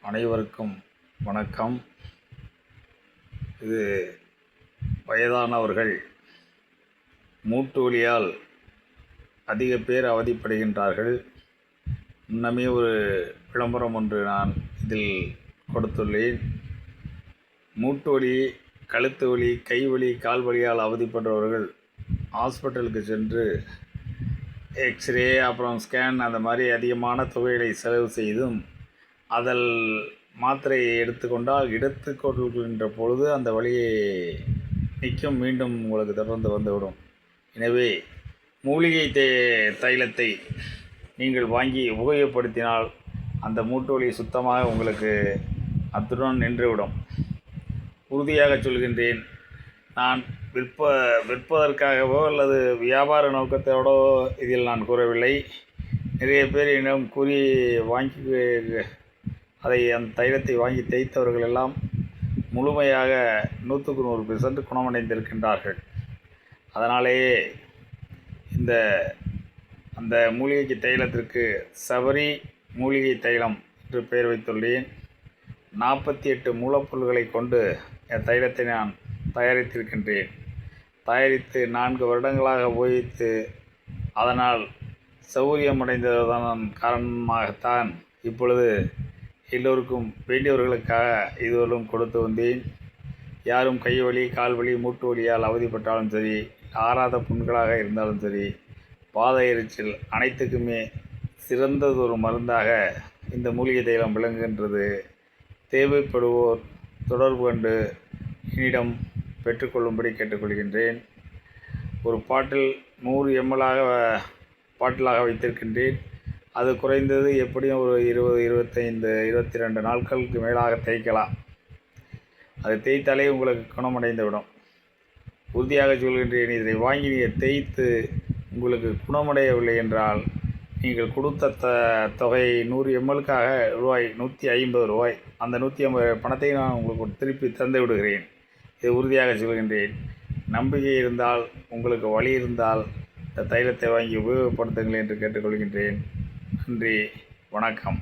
அனைவருக்கும் வணக்கம். இது வயதானவர்கள் மூட்டு வலியால் அதிக பேர் அவதிப்படுகின்றார்கள். முன்னமே ஒரு விளம்பரம் ஒன்று நான் இதில் கொடுத்துள்ளேன். மூட்டு வலி, கழுத்து வலி, கை வலி, கால் வலியால் அவதிப்படுறவர்கள் ஹாஸ்பிட்டலுக்கு சென்று எக்ஸ்ரே, அப்புறம் ஸ்கேன், அந்த மாதிரி அதிகமான தொகைகளை செலவு செய்தும் அதில் மாத்திரையை எடுத்துக்கொள்கின்ற பொழுது அந்த வலியை நிற்கும், மீண்டும் உங்களுக்கு தொடர்ந்து வந்துவிடும். எனவே மூலிகை தைலத்தை நீங்கள் வாங்கி உபயோகப்படுத்தினால் அந்த மூட்டு வலி சுத்தமாக உங்களுக்கு அத்துடன் நின்றுவிடும். உறுதியாக சொல்கின்றேன். நான் விற்பதற்காகவோ அல்லது வியாபார நோக்கத்தோடோ இதில் நான் கூறவில்லை. நிறைய பேர் என்னிடம் கூறி அந்த தைலத்தை வாங்கி தேய்த்தவர்கள் எல்லாம் முழுமையாக 100க்கு 100% குணமடைந்திருக்கின்றார்கள். அதனாலேயே அந்த மூலிகை தைலத்திற்கு சபரி மூலிகை தைலம் என்று பெயர் வைத்துள்ளேன். 48 மூலப்பொருள்களை கொண்டு என் தைலத்தை நான் தயாரித்திருக்கின்றேன். தயாரித்து 4 வருடங்களாக உபயோகித்து அதனால் சௌகரியமடைந்ததன் காரணமாகத்தான் இப்பொழுது எல்லோருக்கும் வேண்டியவர்களுக்காக இதுவரையும் கொடுத்து வந்தேன். யாரும் கை வலி, கால் வலி, மூட்டு வலியால் அவதிப்பட்டாலும் சரி, ஆறாத புண்களாக இருந்தாலும் சரி, பாத எரிச்சல், அனைத்துக்குமே சிறந்ததொரு மருந்தாக இந்த மூலிகை தைலம் விளங்குகின்றது. தேவைப்படுவோர் தொடர்பு கொண்டு என்னிடம் பெற்றுக்கொள்ளும்படி கேட்டுக்கொள்கின்றேன். ஒரு பாட்டில் 100 ml பாட்டிலாக வைத்திருக்கின்றேன். அது குறைந்தது எப்படியும் ஒரு 20, 25, 22 நாட்களுக்கு மேலாக தேய்க்கலாம். அதை தேய்த்தாலே உங்களுக்கு குணமடைந்துவிடும். உறுதியாக சொல்கின்றேன். இதை வாங்கி நீங்கள் தேய்த்து உங்களுக்கு குணமடையவில்லை என்றால் நீங்கள் கொடுத்த தொகை 100 mlக்காக ரூபாய் 150. அந்த 150 பணத்தை நான் உங்களுக்கு திருப்பி தந்து விடுகிறேன். இதை உறுதியாக சொல்கின்றேன். நம்பிக்கை இருந்தால், உங்களுக்கு வலி இருந்தால் இந்த தைலத்தை வாங்கி உபயோகப்படுத்துங்கள் என்று கேட்டுக்கொள்கின்றேன். நன்றி, வணக்கம்.